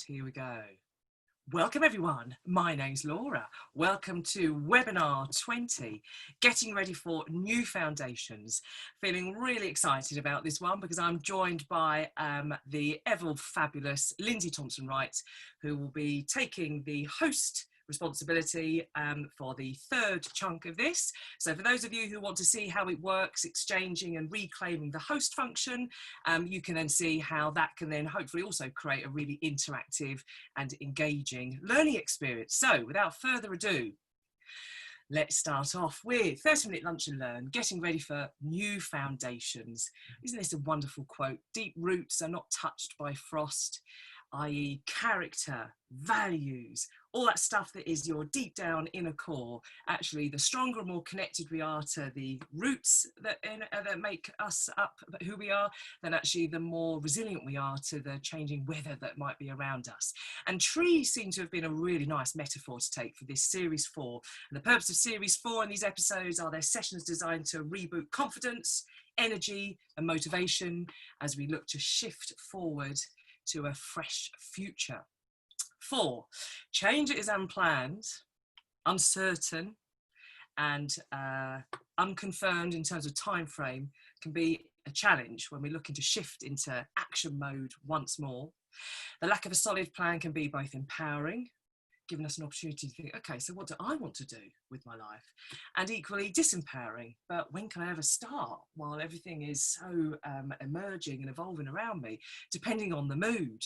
Here we go. Welcome everyone, my name's Laura. Welcome to webinar 20, getting ready for new foundations. Feeling really excited about this one because I'm joined by the ever fabulous Lindsey Thompson-Wright, who will be taking the host responsibility for the third chunk of this. So for those of you who want to see how it works, exchanging and reclaiming the host function, you can then see how that can then hopefully also create a really interactive and engaging learning experience. So without further ado, let's start off with 30-minute lunch and learn, getting ready for new foundations. Isn't this a wonderful quote? Deep roots are not touched by frost, i.e. character, values, all that stuff that is your deep down inner core. Actually, the stronger and more connected we are to the roots that make us up who we are, then actually the more resilient we are to the changing weather that might be around us. And trees seem to have been a really nice metaphor to take for this series 4. And the purpose of series 4 in these episodes are their sessions designed to reboot confidence, energy and motivation as we look to shift forward to a fresh future. 4, change is unplanned, uncertain, and unconfirmed in terms of time frame can be a challenge when we're looking to shift into action mode once more. The lack of a solid plan can be both empowering, giving us an opportunity to think, okay, so what do I want to do with my life? And equally disempowering, but when can I ever start while everything is so emerging and evolving around me, depending on the mood.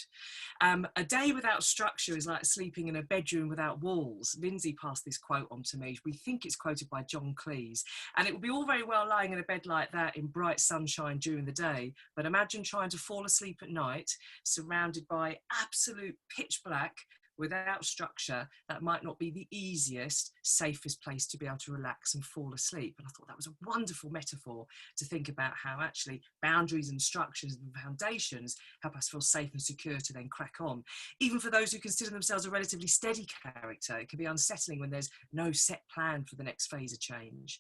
A day without structure is like sleeping in a bedroom without walls. Lindsey passed this quote on to me. We think it's quoted by John Cleese. And it would be all very well lying in a bed like that in bright sunshine during the day, but imagine trying to fall asleep at night, surrounded by absolute pitch black, without structure. That might not be the easiest, safest place to be able to relax and fall asleep. And I thought that was a wonderful metaphor to think about how actually boundaries and structures and foundations help us feel safe and secure to then crack on. Even for those who consider themselves a relatively steady character, it can be unsettling when there's no set plan for the next phase of change.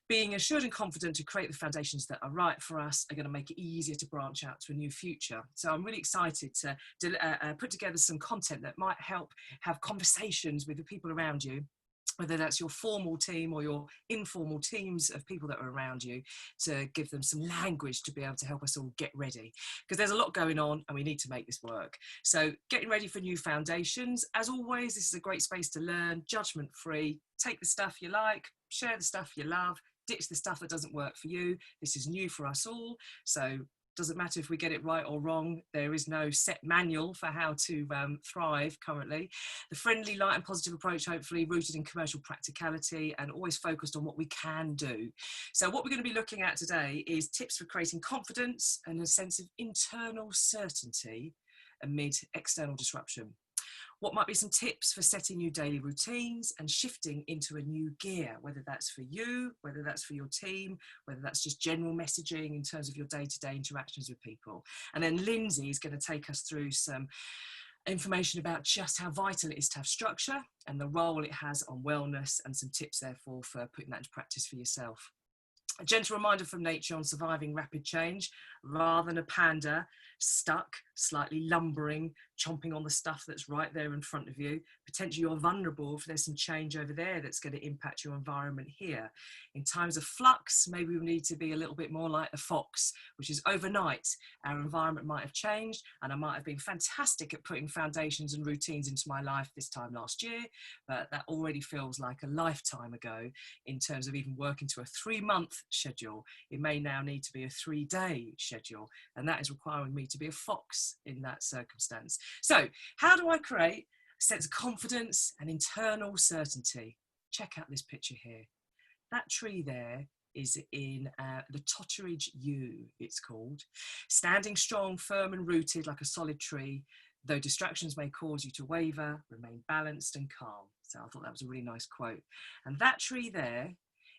Being assured and confident to create the foundations that are right for us are going to make it easier to branch out to a new future. So I'm really excited to put together some content that might help have conversations with the people around you, whether that's your formal team or your informal teams of people that are around you, to give them some language to be able to help us all get ready. Because there's a lot going on and we need to make this work. So getting ready for new foundations. As always, this is a great space to learn, judgment-free. Take the stuff you like, share the stuff you love, ditch the stuff that doesn't work for you. This is new for us all. So doesn't matter if we get it right or wrong. There is no set manual for how to thrive currently. The friendly, light and positive approach, hopefully rooted in commercial practicality and always focused on what we can do. So what we're going to be looking at today is tips for creating confidence and a sense of internal certainty amid external disruption. What might be some tips for setting new daily routines and shifting into a new gear, whether that's for you, whether that's for your team, whether that's just general messaging in terms of your day-to-day interactions with people. And then Lindsey is going to take us through some information about just how vital it is to have structure and the role it has on wellness, and some tips therefore for putting that into practice for yourself. A gentle reminder from nature on surviving rapid change, rather than a panda stuck, slightly lumbering, chomping on the stuff that's right there in front of you. Potentially you're vulnerable if there's some change over there that's going to impact your environment here. In times of flux, maybe we need to be a little bit more like the fox, which is overnight our environment might have changed, and I might have been fantastic at putting foundations and routines into my life this time last year, but that already feels like a lifetime ago in terms of even working to a 3-month schedule. It may now need to be a 3-day schedule, and that is requiring me to be a fox in that circumstance. So how do I create a sense of confidence and internal certainty? Check out this picture here. That tree there is in the Totteridge Yew, it's called. Standing strong, firm and rooted like a solid tree, though distractions may cause you to waver, remain balanced and calm. So I thought that was a really nice quote. And that tree there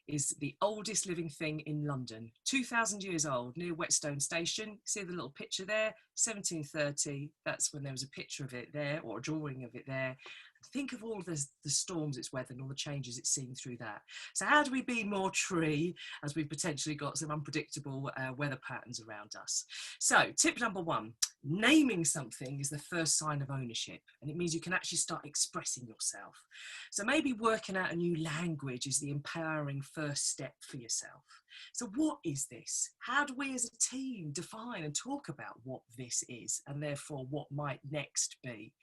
is the oldest living thing in London, 2,000 years old, near Whetstone Station. See the little picture there, 1730, that's when there was a picture of it there, or a drawing of it there. Think of all the storms it's weathered and all the changes it's seen through that. So how do we be more tree as we've potentially got some unpredictable weather patterns around us? So tip number one, naming something is the first sign of ownership, and it means you can actually start expressing yourself. So maybe working out a new language is the empowering first step for yourself. So what is this? How do we as a team define and talk about what this is, and therefore what might next be?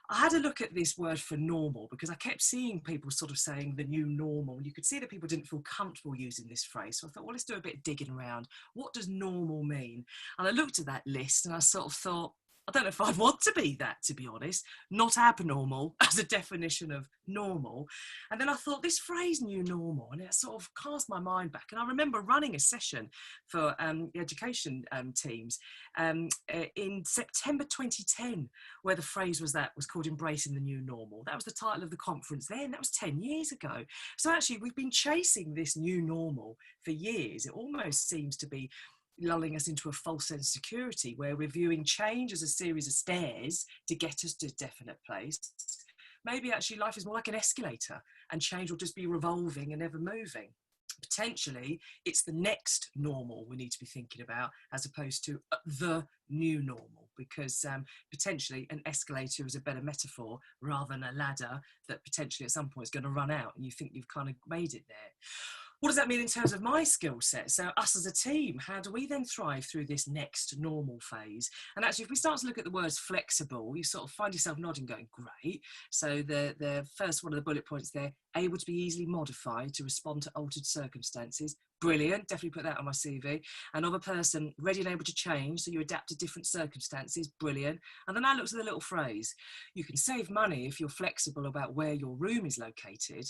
I had a look at this word for normal because I kept seeing people sort of saying the new normal, and you could see that people didn't feel comfortable using this phrase. So I thought, well, let's do a bit of digging around. What does normal mean? And I looked at that list and I sort of thought, I don't know if I'd want to be that, to be honest, not abnormal as a definition of normal. And then I thought this phrase new normal, and it sort of cast my mind back. And I remember running a session for the education teams in September 2010, where the phrase was called embracing the new normal. That was the title of the conference then. That was 10 years ago. So actually we've been chasing this new normal for years. It almost seems to be lulling us into a false sense of security, where we're viewing change as a series of stairs to get us to a definite place. Maybe actually life is more like an escalator, and change will just be revolving and ever moving. Potentially it's the next normal we need to be thinking about, as opposed to the new normal, because potentially an escalator is a better metaphor rather than a ladder that potentially at some point is going to run out and you think you've kind of made it there. What does that mean in terms of my skill set? So us as a team, how do we then thrive through this next normal phase? And actually, if we start to look at the words flexible, you sort of find yourself nodding, going, great. So the first one of the bullet points there, able to be easily modified to respond to altered circumstances. Brilliant, definitely put that on my CV. Another person, ready and able to change, so you adapt to different circumstances. Brilliant. And then I looked at the little phrase, you can save money if you're flexible about where your room is located.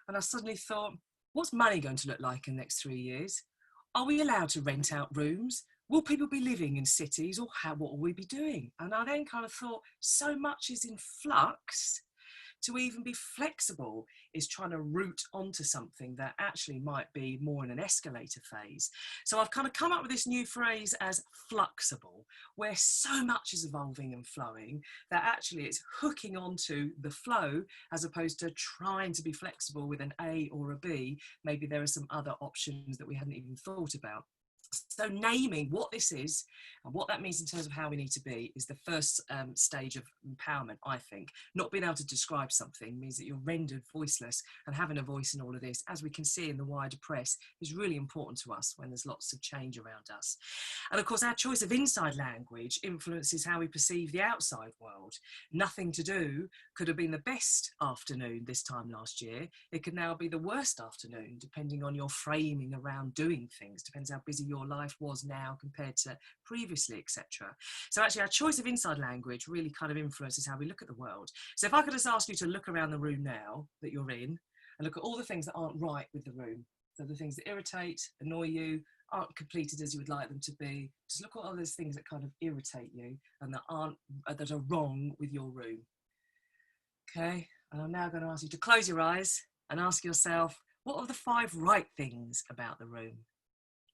And I suddenly thought, what's money going to look like in the next 3 years? Are we allowed to rent out rooms? Will people be living in cities, or what will we be doing? And I then kind of thought, so much is in flux. To even be flexible is trying to root onto something that actually might be more in an escalator phase. So I've kind of come up with this new phrase as fluxible, where so much is evolving and flowing that actually it's hooking onto the flow as opposed to trying to be flexible with an A or a B. Maybe there are some other options that we hadn't even thought about. So naming what this is and what that means in terms of how we need to be is the first stage of empowerment, I think. Not being able to describe something means that you're rendered voiceless, and having a voice in all of this, as we can see in the wider press, is really important to us when there's lots of change around us. And of course, our choice of inside language influences how we perceive the outside world. Nothing to do could have been the best afternoon this time last year. It could now be the worst afternoon, depending on your framing around doing things. Depends how busy your life was now compared to previously, etc. So actually our choice of inside language really kind of influences how we look at the world. So if I could just ask you to look around the room now that you're in and look at all the things that aren't right with the room, so the things that irritate, annoy you, aren't completed as you would like them to be, just look at all those things that kind of irritate you and that are wrong with your room. Okay, and I'm now going to ask you to close your eyes and ask yourself, what are the 5 right things about the room?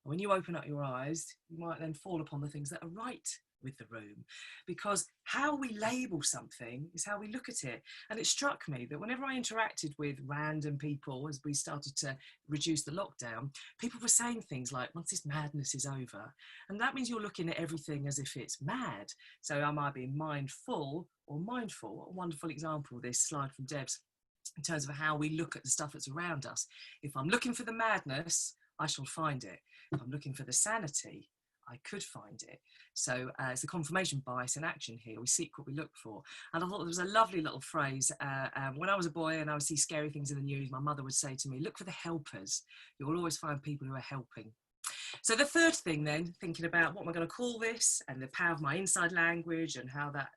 When you open up your eyes, you might then fall upon the things that are right with the room, because how we label something is how we look at it. And it struck me that whenever I interacted with random people as we started to reduce the lockdown, people were saying things like, once this madness is over, and that means you're looking at everything as if it's mad. So am I being mindful or mindful? What a wonderful example of this slide from Deb's in terms of how we look at the stuff that's around us. If I'm looking for the madness, I shall find it. If I'm looking for the sanity, I could find it. So it's the confirmation bias in action here. We seek what we look for. And I thought there was a lovely little phrase. When I was a boy and I would see scary things in the news, my mother would say to me, look for the helpers. You will always find people who are helping. So the third thing then, thinking about what am I going to call this and the power of my inside language and how that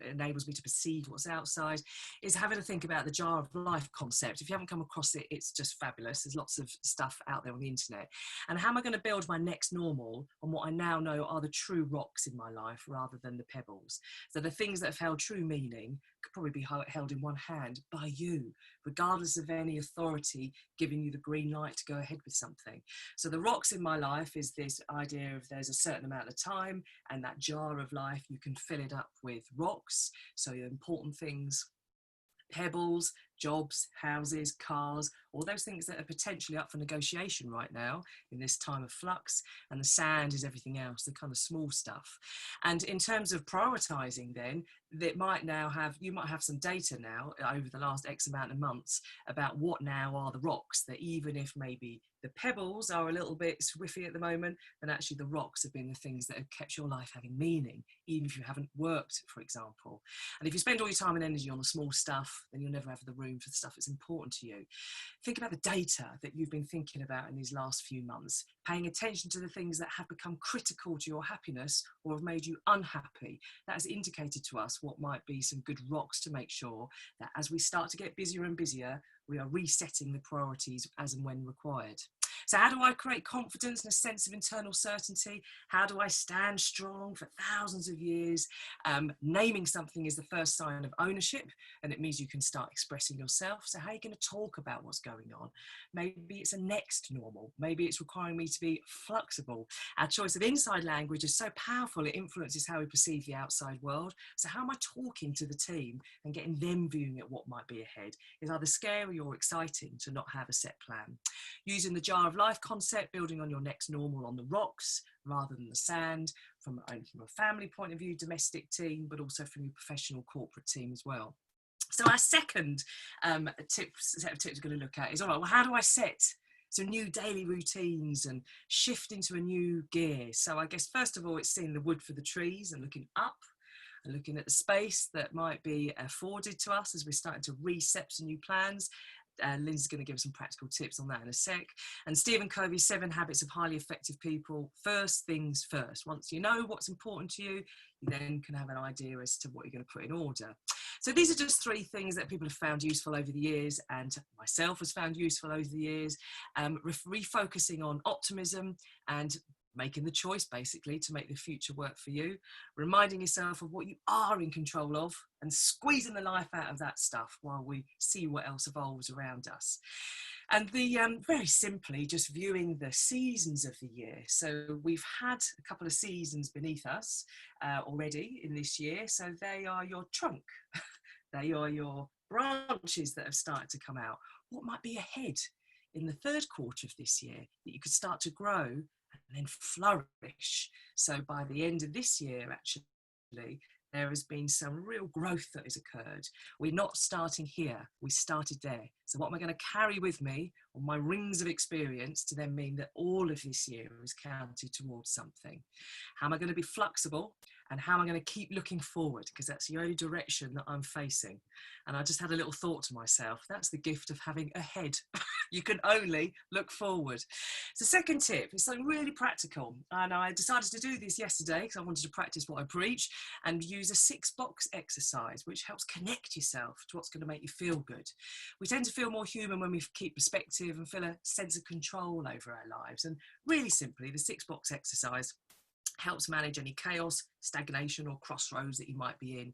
enables me to perceive what's outside, is having to think about the jar of life concept. If you haven't come across it, it's just fabulous. There's lots of stuff out there on the internet. And how am I going to build my next normal on what I now know are the true rocks in my life rather than the pebbles? So the things that have held true meaning could probably be held in one hand by you, regardless of any authority giving you the green light to go ahead with something. So the rocks in my life is this idea of there's a certain amount of time, and that jar of life, you can fill it up with rocks. So your important things, pebbles, jobs, houses, cars, all those things that are potentially up for negotiation right now in this time of flux. And the sand is everything else, the kind of small stuff. And in terms of prioritizing, then that you might have some data now over the last X amount of months about what now are the rocks, that even if maybe the pebbles are a little bit swiffy at the moment, then actually the rocks have been the things that have kept your life having meaning, even if you haven't worked, for example. And if you spend all your time and energy on the small stuff, then you'll never have the room for the stuff that's important to you. Think about the data that you've been thinking about in these last few months, paying attention to the things that have become critical to your happiness or have made you unhappy. That has indicated to us what might be some good rocks to make sure that as we start to get busier and busier, we are resetting the priorities as and when required. So how do I create confidence and a sense of internal certainty? How do I stand strong for thousands of years? Naming something is the first sign of ownership, and it means you can start expressing yourself. So how are you going to talk about what's going on? Maybe it's a next normal. Maybe it's requiring me to be flexible. Our choice of inside language is so powerful, it influences how we perceive the outside world. So how am I talking to the team and getting them viewing at what might be ahead? Is either scary or exciting to not have a set plan. Using the jar of life concept, building on your next normal on the rocks rather than the sand, from a family point of view, domestic team, but also from your professional corporate team as well. So our second set of tips we're going to look at is, all right, well, how do I set some new daily routines and shift into a new gear? So I guess, first of all, it's seeing the wood for the trees and looking up and looking at the space that might be afforded to us as we're starting to reset some new plans. Lindsay's going to give us some practical tips on that in a sec. And Stephen Covey's 7 Habits of Highly Effective People. First things first. Once you know what's important to you, you then can have an idea as to what you're going to put in order. So these are just 3 things that people have found useful over the years, and myself has found useful over the years. Refocusing on optimism and making the choice basically to make the future work for you, reminding yourself of what you are in control of and squeezing the life out of that stuff while we see what else evolves around us. And very simply, just viewing the seasons of the year. So we've had a couple of seasons beneath us already in this year. So they are your trunk. They are your branches that have started to come out. What might be ahead in the third quarter of this year that you could start to grow and then flourish? So by the end of this year, actually, there has been some real growth that has occurred. We're not starting here, we started there. So what am I going to carry with me on my rings of experience to then mean that all of this year is counted towards something? How am I going to be flexible? And how am I going to keep looking forward? Because that's the only direction that I'm facing. And I just had a little thought to myself, that's the gift of having a head. You can only look forward. So second tip is something really practical. And I decided to do this yesterday because I wanted to practice what I preach and use a 6-box exercise, which helps connect yourself to what's going to make you feel good. We tend to feel more human when we keep perspective and feel a sense of control over our lives. And really simply, the 6-box exercise helps manage any chaos, stagnation or crossroads that you might be in. And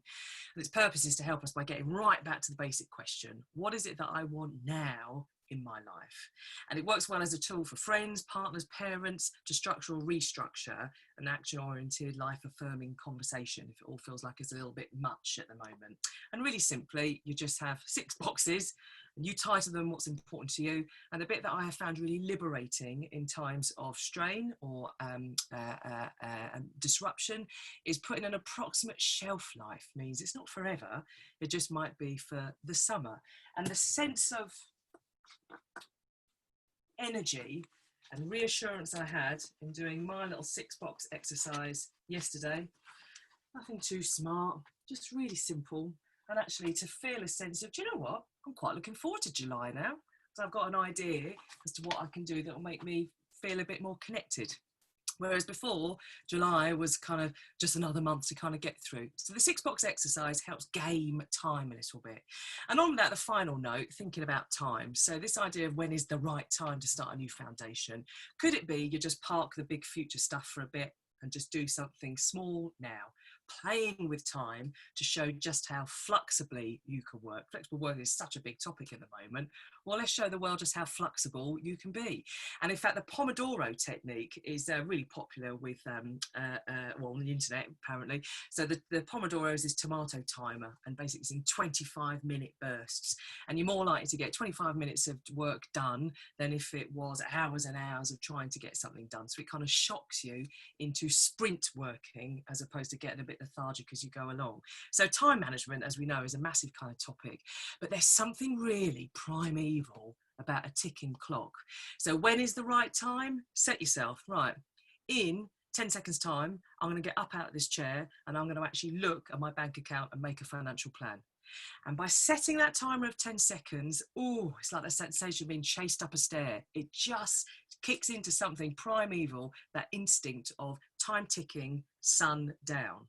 its purpose is to help us by getting right back to the basic question: what is it that I want now in my life? And it works well as a tool for friends, partners, parents to structure or restructure an action-oriented, life-affirming conversation if it all feels like it's a little bit much at the moment. And really simply, you just have 6 boxes and you title them what's important to you. And the bit that I have found really liberating in times of strain or disruption is putting an approximate shelf life. Means it's not forever, it just might be for the summer. And the sense of energy and reassurance I had in doing my little 6-box exercise yesterday, nothing too smart, just really simple. And actually to feel a sense of, do you know what? I'm quite looking forward to July now, because I've got an idea as to what I can do that will make me feel a bit more connected. Whereas before, July was kind of just another month to kind of get through. So the 6-box exercise helps game time a little bit. And on that, the final note, thinking about time. So this idea of when is the right time to start a new foundation. Could it be you just park the big future stuff for a bit and just do something small now? playing with time to show just how flexibly you can work. Flexible work is such a big topic at the moment. Well, let's show the world just how flexible you can be. And in fact, the Pomodoro technique is really popular with, well, on the internet, apparently. So the Pomodoro is this tomato timer, and basically it's in 25-minute bursts. And you're more likely to get 25 minutes of work done than if it was hours and hours of trying to get something done. So it kind of shocks you into sprint working as opposed to getting a bit lethargic as you go along. So time management, as we know, is a massive kind of topic, but there's something really primeval about a ticking clock. So when is the right time? Set yourself, right, in 10 seconds time, I'm going to get up out of this chair and I'm going to actually look at my bank account and make a financial plan. And by setting that timer of 10 seconds, oh, it's like the sensation of being chased up a stair. It just kicks into something primeval, that instinct of time ticking, sun down.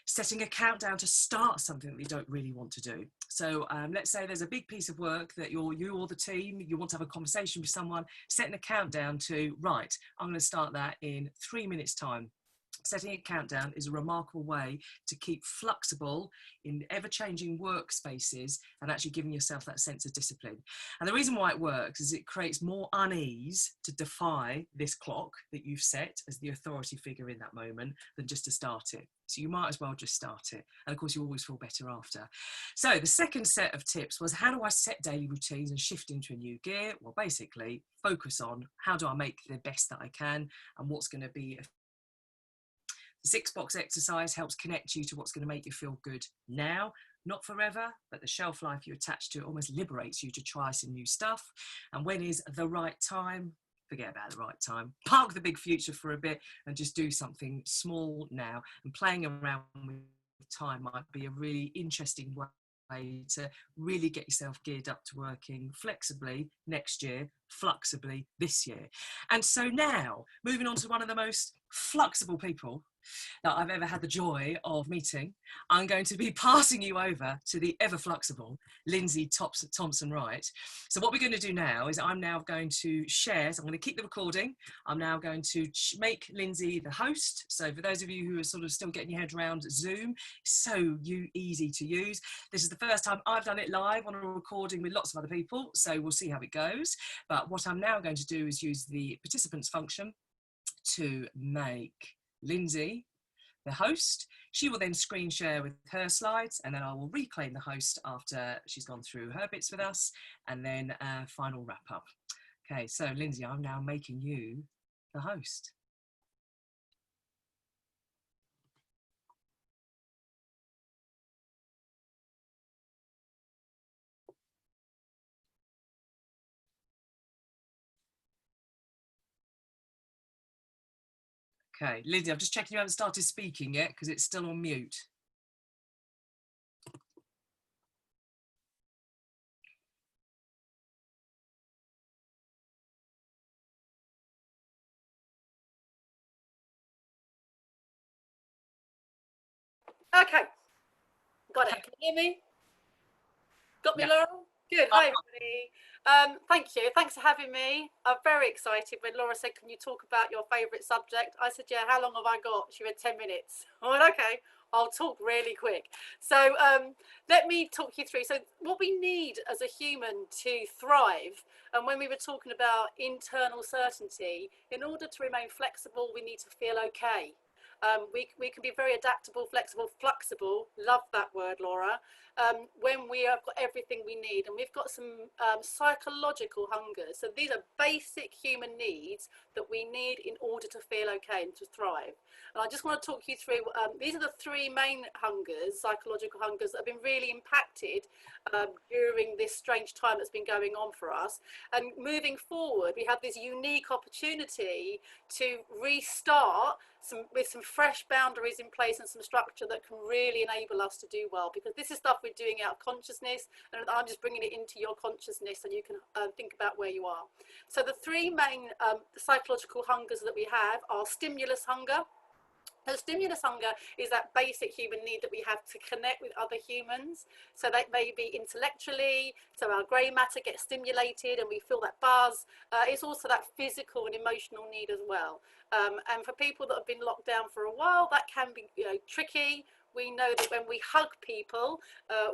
Setting a countdown to start something that you don't really want to do. So let's say there's a big piece of work that you or the team, you want to have a conversation with someone, setting a countdown to, right, I'm going to start that in 3 minutes time. Setting a countdown is a remarkable way to keep flexible in ever-changing workspaces and actually giving yourself that sense of discipline. And the reason why it works is it creates more unease to defy this clock that you've set as the authority figure in that moment than just to start it. So you might as well just start it. And of course, you always feel better after. So the second set of tips was, how do I set daily routines and shift into a new gear? Well, basically, focus on how do I make the best that I can and what's going to be. The 6-box exercise helps connect you to what's going to make you feel good now, not forever, but the shelf life you attach to it almost liberates you to try some new stuff. And when is the right time? Forget about the right time. Park the big future for a bit and just do something small now. And playing around with time might be a really interesting way to really get yourself geared up to working flexibly next year, fluxibly this year. And so now, moving on to one of the most flexible people that I've ever had the joy of meeting, I'm going to be passing you over to the ever flexible Lindsey Thompson-Wright. So what we're going to do now is I'm now going to share, so I'm going to keep the recording. I'm now going to make Lindsey the host. So for those of you who are sort of still getting your head around Zoom, so easy to use. This is the first time I've done it live on a recording with lots of other people, so we'll see how it goes. But what I'm now going to do is use the participants function to make Lindsey the host. She will then screen share with her slides, and then I will reclaim the host after she's gone through her bits with us, and then final wrap up. Okay, so Lindsey, I'm now making you the host. Okay, Lindsey, I'm just checking you haven't started speaking yet because it's still on mute. Okay, got it. Can you hear me? Got me, yeah. Laura? Good. Hi, everybody. Thank you. Thanks for having me. I'm very excited. When Laura said, can you talk about your favourite subject? I said, yeah, how long have I got? She went 10 minutes. I went, okay, I'll talk really quick. So let me talk you through. So what we need as a human to thrive, and when we were talking about internal certainty, in order to remain flexible, we need to feel okay. We can be very adaptable, flexible, love that word, Laura, when we have got everything we need, and we've got some psychological hungers. So these are basic human needs that we need in order to feel okay and to thrive. And I just want to talk you through, these are the 3 main hungers, psychological hungers, that have been really impacted during this strange time that's been going on for us. And moving forward, we have this unique opportunity to restart with some fresh boundaries in place and some structure that can really enable us to do well, because this is stuff we're doing out of consciousness, and I'm just bringing it into your consciousness and you can think about where you are. So the 3 main psychological hungers that we have are stimulus hunger, So stimulus hunger is that basic human need that we have to connect with other humans. So that may be intellectually, so our grey matter gets stimulated and we feel that buzz. It's also that physical and emotional need as well. And for people that have been locked down for a while, that can be, you know, tricky. We know that when we hug people,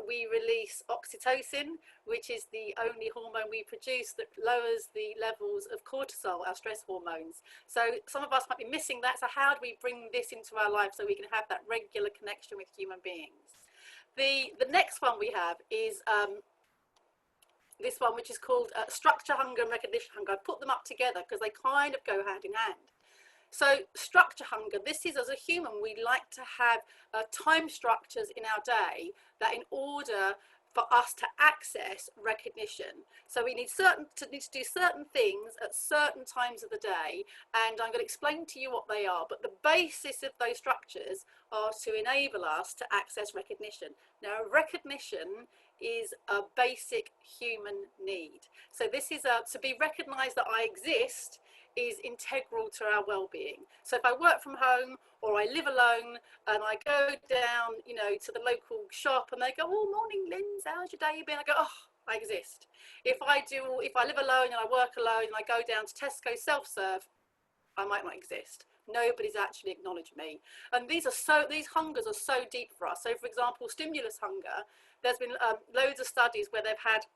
we release oxytocin, which is the only hormone we produce that lowers the levels of cortisol, our stress hormones. So some of us might be missing that. So how do we bring this into our life so we can have that regular connection with human beings? The next one we have is this one, which is called structure hunger and recognition hunger. I put them up together because they kind of go hand in hand. So structure hunger, this is, as a human, we like to have time structures in our day that in order for us to access recognition. So we need to do certain things at certain times of the day, and I'm going to explain to you what they are, but the basis of those structures are to enable us to access recognition. Now, recognition is a basic human need. So this is to be recognized that I exist is integral to our well-being. So if I work from home or I live alone and I go down, you know, to the local shop and they go, oh, morning, Linz, how's your day been? I go, oh, I exist. If I live alone and I work alone and I go down to Tesco self-serve, I might not exist. Nobody's actually acknowledged me. And these hungers are so deep for us. So for example, stimulus hunger, there's been loads of studies where they've had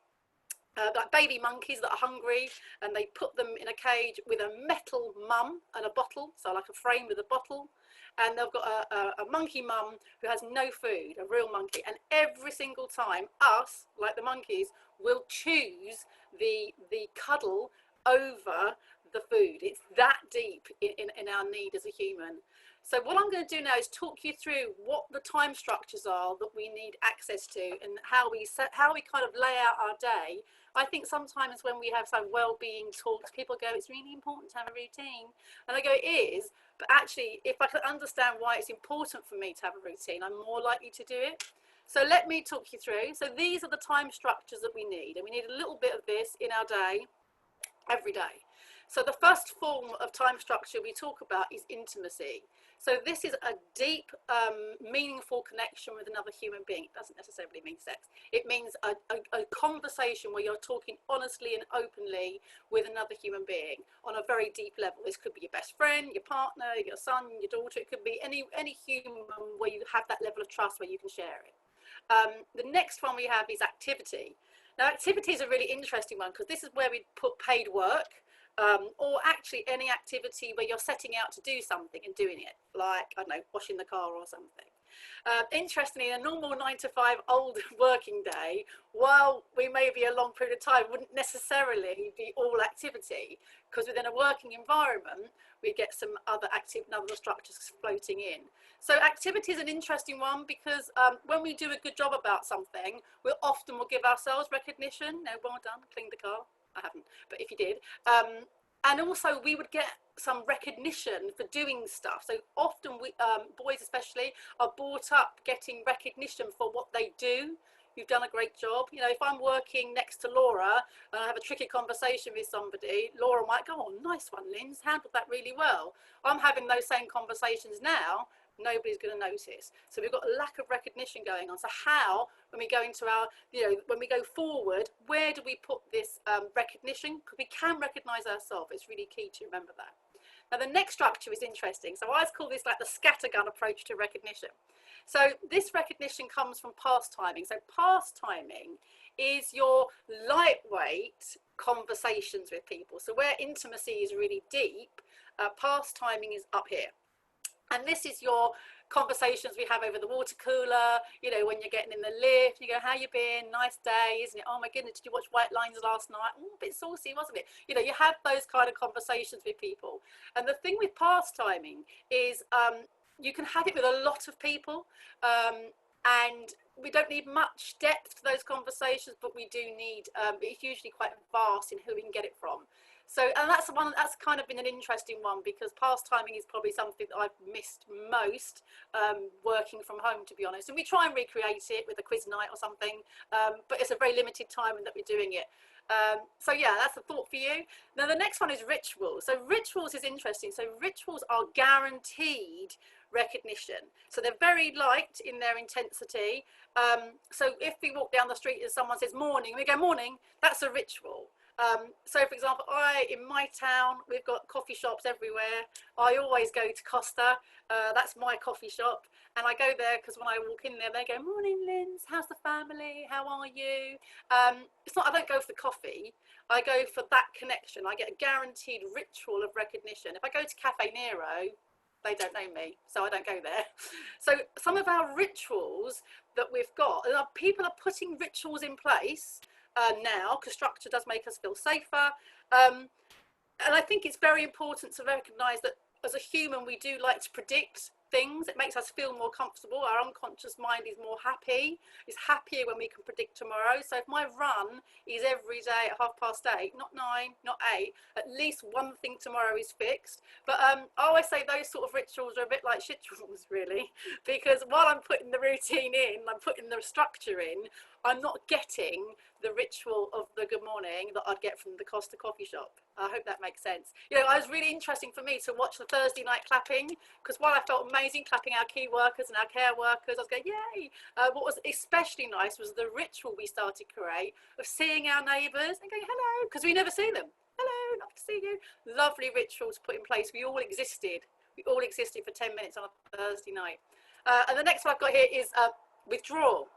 like baby monkeys that are hungry, and they put them in a cage with a metal mum and a bottle, so like a frame with a bottle, and they've got a monkey mum who has no food, a real monkey, and every single time us, like the monkeys, will choose the cuddle over the food. It's that deep in our need as a human. So what I'm going to do now is talk you through what the time structures are that we need access to, and how we kind of lay out our day. I think sometimes when we have some well-being talks, people go, it's really important to have a routine. And I go, it is, but actually, if I can understand why it's important for me to have a routine, I'm more likely to do it. So let me talk you through. So these are the time structures that we need, and we need a little bit of this in our day, every day. So the first form of time structure we talk about is intimacy. So this is a deep, meaningful connection with another human being. It doesn't necessarily mean sex. It means a conversation where you're talking honestly and openly with another human being on a very deep level. This could be your best friend, your partner, your son, your daughter. It could be any human where you have that level of trust where you can share it. The next one we have is activity. Now, activity is a really interesting one because this is where we put paid work. Or actually any activity where you're setting out to do something and doing it, like, I don't know, washing the car or something. Interestingly, a normal 9 to 5 old working day, while we may be a long period of time, wouldn't necessarily be all activity, because within a working environment, we get some other structures floating in. So activity is an interesting one because when we do a good job about something, we often will give ourselves recognition. No, well done, cleaned the car. I haven't, but if you did, and also we would get some recognition for doing stuff. So often we boys especially are brought up getting recognition for what they do. You've done a great job. You know, if I'm working next to Laura and I have a tricky conversation with somebody, Laura might go, oh, nice one, Linz, handled that really well. I'm having those same conversations now. Nobody's going to notice. So we've got a lack of recognition going on. So how, when we go into our, you know, when we go forward, where do we put this recognition? Because we can recognize ourselves. It's really key to remember that. Now the next structure is interesting. So I always call this like the scattergun approach to recognition. So this recognition comes from past timing. So past timing is your lightweight conversations with people. So where intimacy is really deep, past timing is up here. And this is your conversations we have over the water cooler, you know, when you're getting in the lift, you go, how you been? Nice day, isn't it? Oh my goodness, did you watch White Lines last night? Oh, a bit saucy, wasn't it? You know, you have those kind of conversations with people. And the thing with past timing is you can have it with a lot of people, and we don't need much depth to those conversations, but we do need, it's usually quite vast in who we can get it from. So, and that's kind of been an interesting one because past timing is probably something that I've missed most working from home, to be honest. And we try and recreate it with a quiz night or something, but it's a very limited time that we're doing it. So yeah, that's a thought for you. Now the next one is rituals. So rituals is interesting. So rituals are guaranteed recognition. So they're very light in their intensity. So if we walk down the street and someone says morning, we go morning, that's a ritual. So for example, in my town, we've got coffee shops everywhere. I always go to Costa, that's my coffee shop. And I go there because when I walk in there, they go, morning, Linz, how's the family? How are you? It's not, I don't go for the coffee. I go for that connection. I get a guaranteed ritual of recognition. If I go to Cafe Nero, they don't know me, so I don't go there. So some of our rituals that we've got, people are putting rituals in place now, because structure does make us feel safer. And I think it's very important to recognise that as a human, we do like to predict things. It makes us feel more comfortable. Our unconscious mind is more happy. It's happier when we can predict tomorrow. So if my run is every day at 8:30, not 9, not 8, at least one thing tomorrow is fixed. But I always say those sort of rituals are a bit like shit rituals, really, because while I'm putting the routine in, I'm putting the structure in, I'm not getting the ritual of the good morning that I'd get from the Costa coffee shop. I hope that makes sense. You know, it was really interesting for me to watch the Thursday night clapping, because while I felt amazing clapping our key workers and our care workers, I was going, yay. What was especially nice was the ritual we started to create of seeing our neighbours and going, hello, because we never see them. Hello, nice to see you. Lovely ritual to put in place. We all existed. We all existed for 10 minutes on a Thursday night. And the next one I've got here is withdrawal.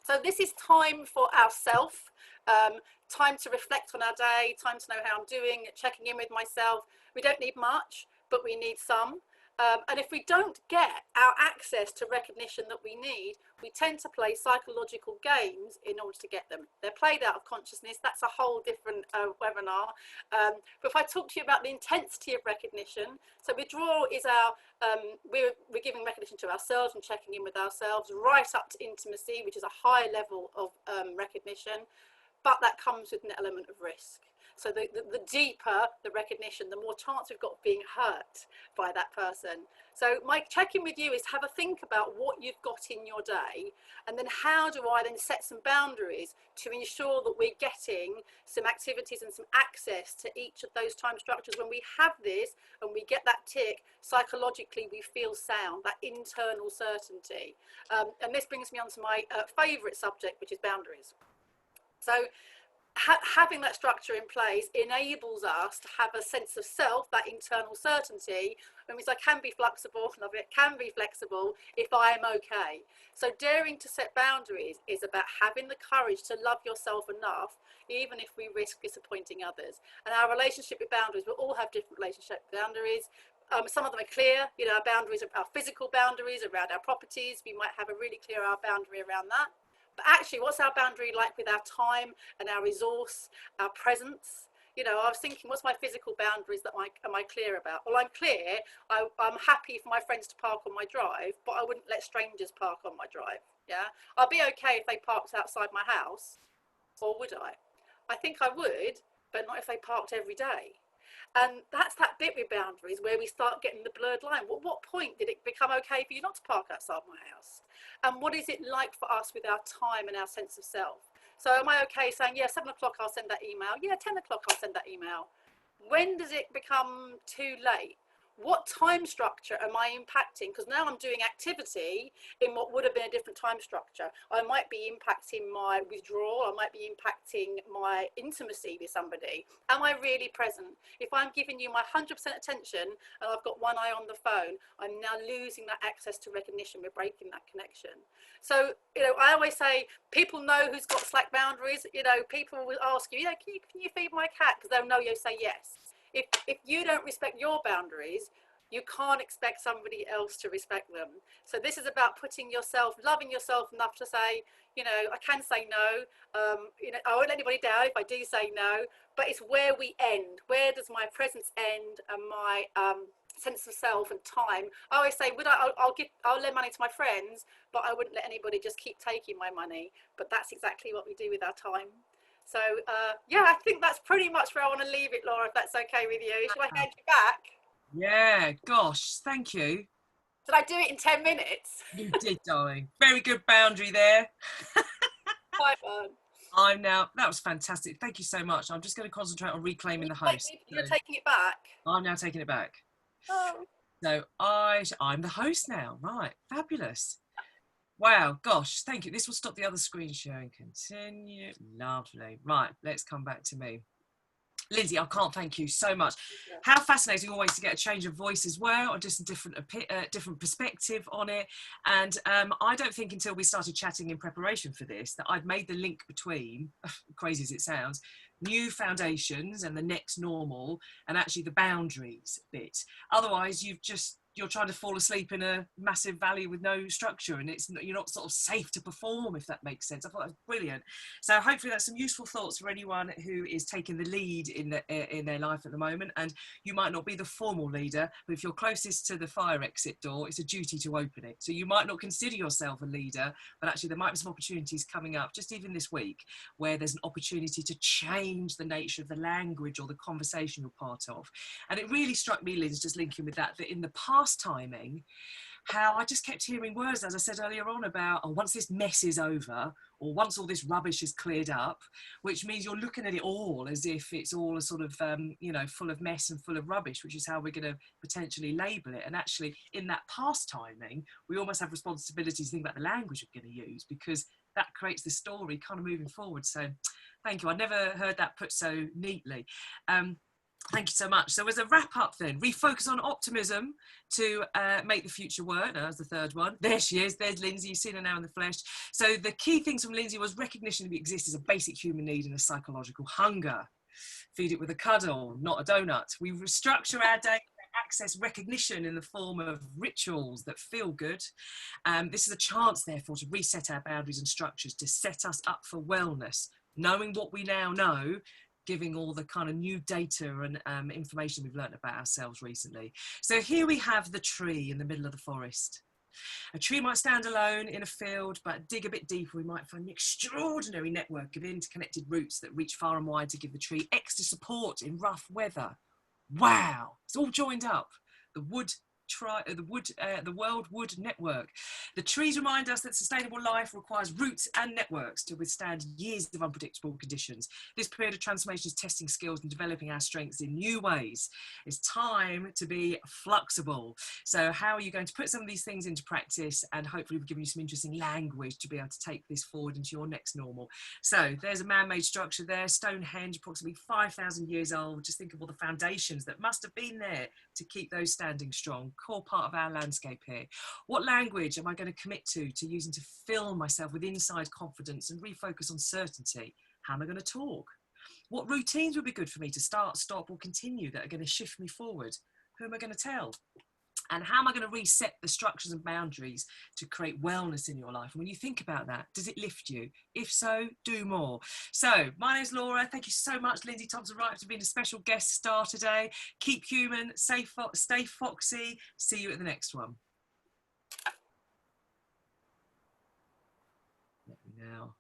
So this is time for ourself, time to reflect on our day, time to know how I'm doing, checking in with myself. We don't need much, but we need some. And if we don't get our access to recognition that we need, we tend to play psychological games in order to get them. They're played out of consciousness. That's a whole different webinar. But if I talk to you about the intensity of recognition, so withdrawal is our, we're giving recognition to ourselves and checking in with ourselves, right up to intimacy, which is a high level of recognition, but that comes with an element of risk. So the deeper the recognition, the more chance we've got of being hurt by that person. So my check-in with you is have a think about what you've got in your day, and then how do I then set some boundaries to ensure that we're getting some activities and some access to each of those time structures. When we have this and we get that tick, psychologically we feel sound, that internal certainty. And this brings me on to my favourite subject, which is boundaries. So having that structure in place enables us to have a sense of self, that internal certainty. It means I can be flexible, love it, can be flexible if I am okay. So daring to set boundaries is about having the courage to love yourself enough, even if we risk disappointing others. And our relationship with boundaries, we all have different relationship boundaries. Some of them are clear, you know, our boundaries, our physical boundaries around our properties. We might have a really clear boundary around that. But actually, what's our boundary like with our time and our resource, our presence? You know, I was thinking, what's my physical boundaries that am I clear about? Well, I'm clear. I'm happy for my friends to park on my drive, but I wouldn't let strangers park on my drive. Yeah, I'll be okay if they parked outside my house, or would I? I think I would, but not if they parked every day. And that's that bit with boundaries where we start getting the blurred line. What point did it become okay for you not to park outside my house? And what is it like for us with our time and our sense of self? So am I okay saying, yeah, 7 o'clock I'll send that email. Yeah, 10 o'clock I'll send that email. When does it become too late? What time structure am I impacting? Because now I'm doing activity in what would have been a different time structure. I might be impacting my withdrawal. I might be impacting my intimacy with somebody. Am I really present? If I'm giving you my 100% attention and I've got one eye on the phone, I'm now losing that access to recognition. We're breaking that connection. So, you know, I always say people know who's got slack boundaries. You know, people will ask you, can you feed my cat? Because they'll know you'll say yes. If you don't respect your boundaries, you can't expect somebody else to respect them. So this is about putting yourself, loving yourself enough to say, you know, I can say no. You know, I won't let anybody down if I do say no. But it's where we end. Where does my presence end and my sense of self and time? I always say, I'll lend money to my friends, but I wouldn't let anybody just keep taking my money. But that's exactly what we do with our time. So, yeah, I think that's pretty much where I want to leave it, Laura, if that's okay with you. Should I hand you back? Yeah, gosh, thank you. Did I do it in 10 minutes? You did, darling. Very good boundary there. Quite fun. That was fantastic. Thank you so much. I'm just going to concentrate on reclaiming the host. You're taking it back? I'm now taking it back. Oh. So I'm the host now. Right, fabulous. Wow, gosh, thank you. This will stop the other screen sharing. Continue. Lovely. Right, let's come back to me. Lindsey, I can't thank you so much. How fascinating always to get a change of voice as well, or just a different perspective on it. And I don't think until we started chatting in preparation for this that I'd made the link between, crazy as it sounds, new foundations and the next normal, and actually the boundaries bit. Otherwise, you're trying to fall asleep in a massive valley with no structure, and you're not sort of safe to perform, if that makes sense. I thought that was brilliant. So hopefully that's some useful thoughts for anyone who is taking the lead in their life at the moment. And you might not be the formal leader, but if you're closest to the fire exit door, it's a duty to open it. So you might not consider yourself a leader, but actually there might be some opportunities coming up just even this week where there's an opportunity to change the nature of the language or the conversation you're part of. And it really struck me, Liz, just linking with that in the past timing, how I just kept hearing words, as I said earlier on, about, oh, once this mess is over, or once all this rubbish is cleared up, which means you're looking at it all as if it's all a sort of, full of mess and full of rubbish, which is how we're going to potentially label it. And actually, in that past timing, we almost have responsibility to think about the language we're going to use, because that creates the story kind of moving forward. So thank you. I never heard that put so neatly. Thank you so much. So as a wrap up then, refocus on optimism to make the future work. Now, that's the third one. There she is. There's Lindsey. You've seen her now in the flesh. So the key things from Lindsey was recognition that we exist as a basic human need and a psychological hunger. Feed it with a cuddle, not a donut. We restructure our day, access recognition in the form of rituals that feel good. This is a chance, therefore, to reset our boundaries and structures to set us up for wellness, knowing what we now know, giving all the kind of new data and information we've learned about ourselves recently. So here we have the tree in the middle of the forest. A tree might stand alone in a field, but dig a bit deeper, we might find an extraordinary network of interconnected roots that reach far and wide to give the tree extra support in rough weather. Wow, it's all joined up. The World Wood Network. The trees remind us that sustainable life requires roots and networks to withstand years of unpredictable conditions. This period of transformation is testing skills and developing our strengths in new ways. It's time to be flexible. So how are you going to put some of these things into practice? And hopefully we've given you some interesting language to be able to take this forward into your next normal. So there's a man-made structure there, Stonehenge, approximately 5,000 years old. Just think of all the foundations that must have been there to keep those standing strong. Core part of our landscape here. What language am I going to commit to using to fill myself with inside confidence and refocus on certainty? How am I going to talk? What routines would be good for me to start, stop, or continue that are going to shift me forward? Who am I going to tell? And how am I going to reset the structures and boundaries to create wellness in your life? And when you think about that, does it lift you? If so, do more. So my name's Laura. Thank you so much, Lindsey Thompson-Wright, for being a special guest star today. Keep human, stay foxy. See you at the next one. Now.